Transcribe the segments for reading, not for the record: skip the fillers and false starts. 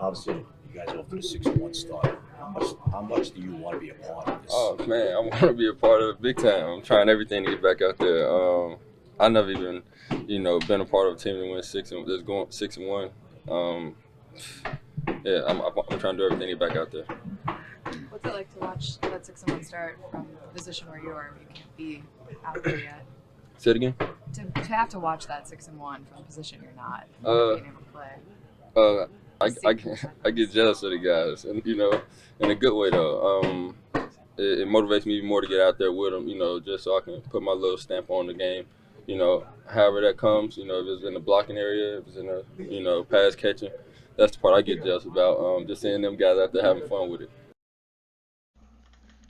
Obviously, you guys off to the 6-1 start. How much do you want to be a part of this? Oh man, I want to be a part of it big time. I'm trying everything to get back out there. I never even, been a part of a team that went that's going 6-1. Um, yeah, I'm trying to do everything to get back out there. What's it like to watch that 6-1 start from the position where you are? You can't be out there yet. Say it again. To have to watch that 6-1 from the position you're not Uh, being able to play. uh, I get jealous of the guys, and in a good way though. It motivates me more to get out there with them, just so I can put my little stamp on the game. However that comes, if it's in the blocking area, if it's in the, pass catching, that's the part I get jealous about. Just seeing them guys out there having fun with it.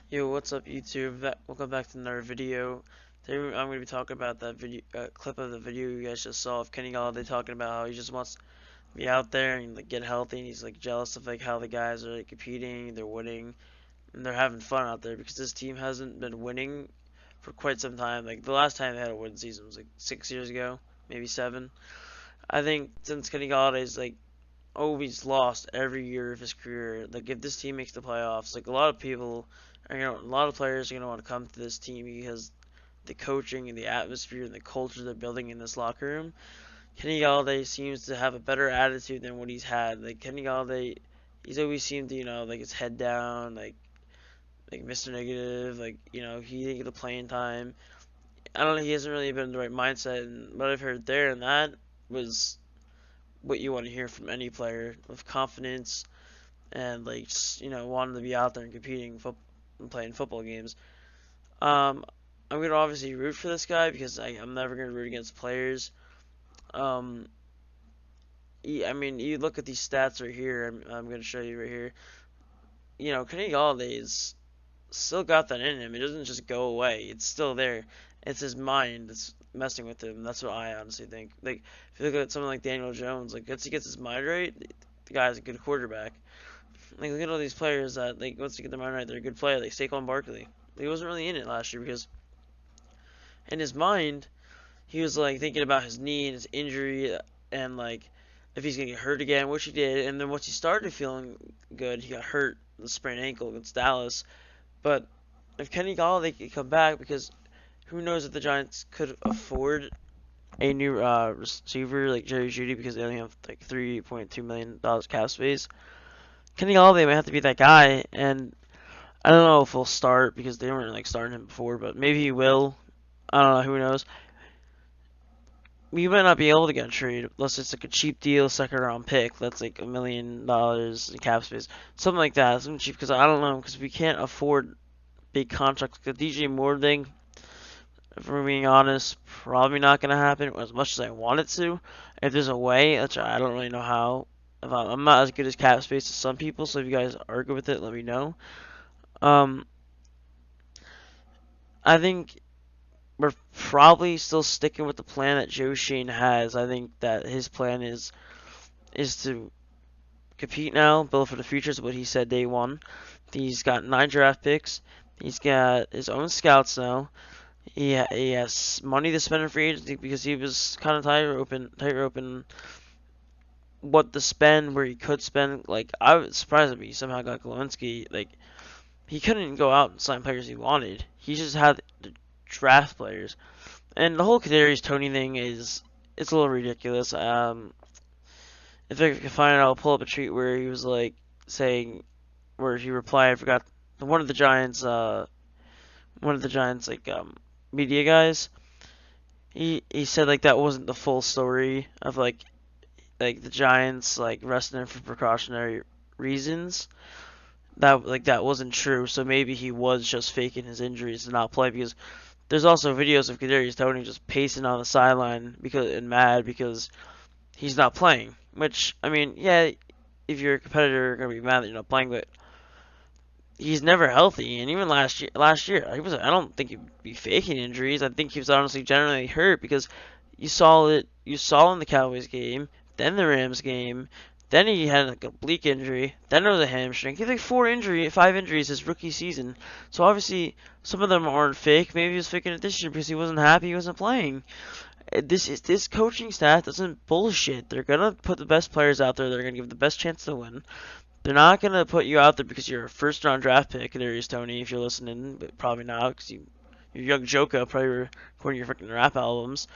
Yo, what's up YouTube? Welcome back to another video. Today I'm going to be talking about that video clip of the video you guys just saw of Kenny Golladay talking about how he just wants to be out there and like get healthy, and he's like jealous of like how the guys are like competing, they're winning, and they're having fun out there because this team hasn't been winning for quite some time. Like the last time they had a win season was like 6 years ago, maybe 7. I think since Kenny Galladay's like always lost every year of his career. Like if this team makes the playoffs, like a lot of people a lot of players are gonna want to come to this team because the coaching and the atmosphere and the culture they're building in this locker room. Kenny Golladay seems to have a better attitude than what he's had. Like Kenny Golladay, he's always seemed to like his head down, like Mr. Negative, like he didn't get the playing time. I don't know, he hasn't really been in the right mindset, and what I've heard there and that was what you want to hear from any player with confidence and like just, wanting to be out there and competing and playing football games. I'm gonna obviously root for this guy because I'm never gonna root against players. Um, I mean, you look at these stats right here. I'm gonna show you right here. Kenny Galladay's still got that in him. It doesn't just go away. It's still there. It's his mind that's messing with him. That's what I honestly think. Like if you look at someone like Daniel Jones, like once he gets his mind right, the guy's a good quarterback. Like look at all these players that like once they get their mind right, they're a good player. Like Saquon Barkley, he wasn't really in it last year because in his mind he was like thinking about his knee and his injury and like if he's gonna get hurt again, which he did. And then once he started feeling good, he got hurt, the sprained ankle against Dallas. But if Kenny Golladay could come back, because who knows if the Giants could afford a new receiver like Jerry Jeudy because they only have like $3.2 million cap space. Kenny Golladay might have to be that guy, and I don't know if he'll start because they weren't like starting him before, but maybe he will. I don't know, who knows. We might not be able to get a trade unless it's like a cheap deal, second round pick. That's like $1 million in cap space, something like that. Something cheap because I don't know because we can't afford big contracts. The DJ Moore thing, if we're being honest, probably not gonna happen as much as I want it to. If there's a way, which I don't really know how. If I'm not as good as cap space as some people, so if you guys are good with it, let me know. Um, I think we're probably still sticking with the plan that Joe Shane has. I think that his plan is to compete now, build for the future is what he said day one. He's got 9 draft picks. He's got his own scouts now. He has money to spend in free agency because he was kind of tight roping what to spend, where he could spend. Like I was surprised if he somehow got Glowinski. Like he couldn't go out and sign players he wanted. He just had to draft players. And the whole Kadarius Toney thing it's a little ridiculous. If I can find it, I'll pull up a tweet where he was like saying where he replied. I forgot one of the Giants like media guys. He said like that wasn't the full story of like the Giants like resting him for precautionary reasons. That wasn't true. So maybe he was just faking his injuries to not play because there's also videos of Kadarius Toney just pacing on the sideline and mad because he's not playing. Which I mean, yeah, if you're a competitor, you're gonna be mad that you're not playing, but he's never healthy. And even last year, I don't think he'd be faking injuries. I think he was honestly generally hurt because you saw it. You saw in the Cowboys game, then the Rams game. Then he had like a oblique injury. Then there was a hamstring. He had like 5 injuries his rookie season. So obviously some of them aren't fake. Maybe he was faking it this year because he wasn't happy he wasn't playing. This coaching staff doesn't bullshit. They're gonna put the best players out there. They're gonna give the best chance to win. They're not gonna put you out there because you're a first round draft pick. There's Tony, if you're listening, but probably not because you're young Joka, probably recording your freaking rap albums.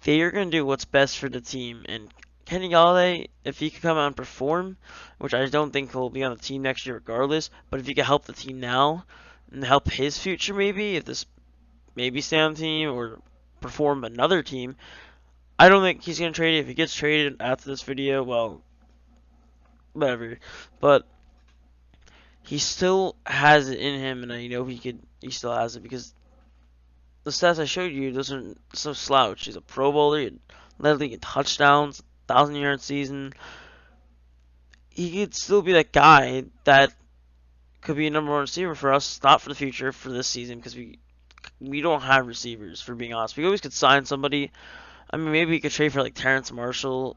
They are gonna do what's best for the team. And Kenny Golladay, if he can come out and perform, which I don't think he'll be on the team next year regardless, but if he can help the team now and help his future maybe, if this maybe stay on the team or perform another team, I don't think he's gonna trade it. If he gets traded after this video, well, whatever. But he still has it in him, and I know he still has it because the stats I showed you, those are so slouch. He's a Pro Bowler, he led the league in touchdowns, 1,000-yard season. He could still be that guy that could be a number one receiver for us, not for the future, for this season, because we don't have receivers, for being honest. We always could sign somebody. I mean, maybe we could trade for like Terrence Marshall,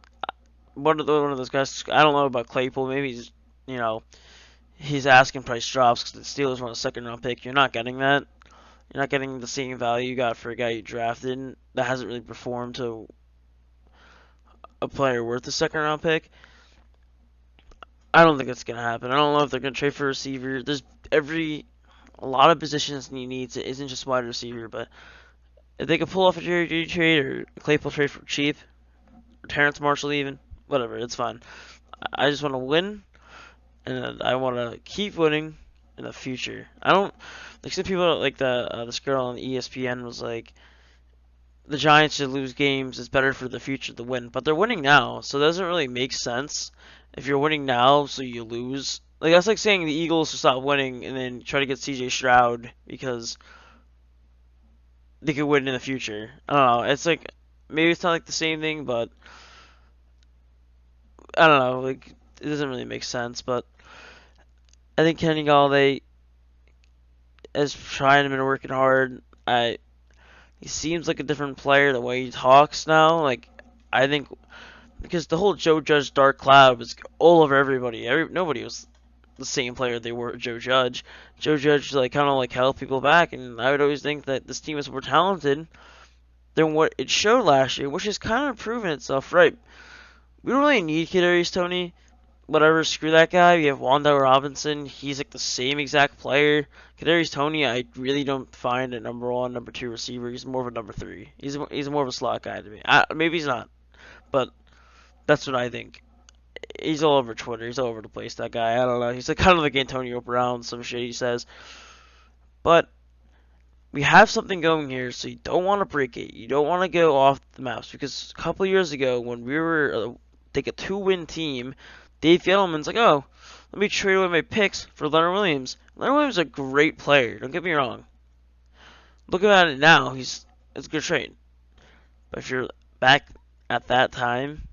one of those guys. I don't know about Claypool. Maybe his asking price drops because the Steelers want a second-round pick. You're not getting that. You're not getting the same value you got for a guy you drafted that hasn't really performed to a player worth a second-round pick. I don't think that's gonna happen. I don't know if they're gonna trade for a receiver. There's a lot of positions he needs. It isn't just wide receiver, but if they could pull off a Jerry Jeudy trade or a Claypool trade for cheap, or Terrence Marshall even, whatever, it's fine. I just want to win, and I want to keep winning in the future. I don't like some people like this girl on ESPN was like, the Giants should lose games. It's better for the future to win, but they're winning now, so it doesn't really make sense if you're winning now, so you lose. Like that's like saying the Eagles should stop winning and then try to get C.J. Stroud because they could win in the future. I don't know. It's like maybe it's not like the same thing, but I don't know. Like it doesn't really make sense. But I think Kenny Golladay is trying and been working hard. He seems like a different player the way he talks now. Like I think because the whole Joe Judge dark cloud was all over everybody. Nobody was the same player they were Joe Judge. Joe Judge like kind of like held people back, and I would always think that this team is more talented than what it showed last year, which has kind of proven itself right. We don't really need Kadarius Toney. Whatever, screw that guy. We have Wanda Robinson. He's like the same exact player. Kadarius Toney, I really don't find a number one, number two receiver. He's more of a number three. He's more of a slot guy to me. Maybe he's not, but that's what I think. He's all over Twitter. He's all over the place, that guy. I don't know. He's like kind of like Antonio Brown, some shit he says. But we have something going here, so you don't want to break it. You don't want to go off the maps. Because a couple years ago, when we were like a 2-win team, Dave Gettleman's like, oh, let me trade away my picks for Leonard Williams. Leonard Williams is a great player. Don't get me wrong. Looking at it now, it's a good trade. But if you're back at that time,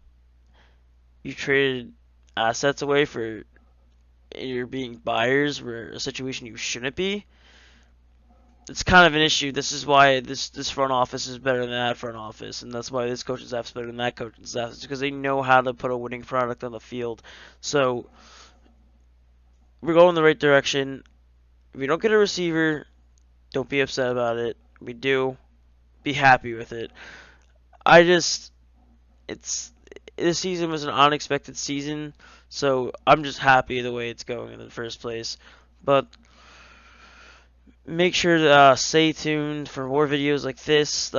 you traded assets away for you're being buyers for a situation you shouldn't be. It's kind of an issue. This is why this front office is better than that front office, and that's why this coaching staff is better than that coaching staff. It's because they know how to put a winning product on the field. So we're going the right direction. If we don't get a receiver, don't be upset about it. We do, be happy with it. This season was an unexpected season, so I'm just happy the way it's going in the first place. But make sure to stay tuned for more videos like this.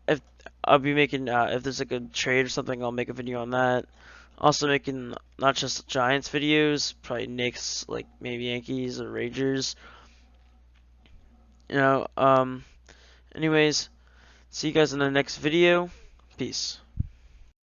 If I'll be making, if there's like a trade or something, I'll make a video on that. Also making not just Giants videos, probably Knicks, like maybe Yankees or Rangers. Anyways, see you guys in the next video. Peace.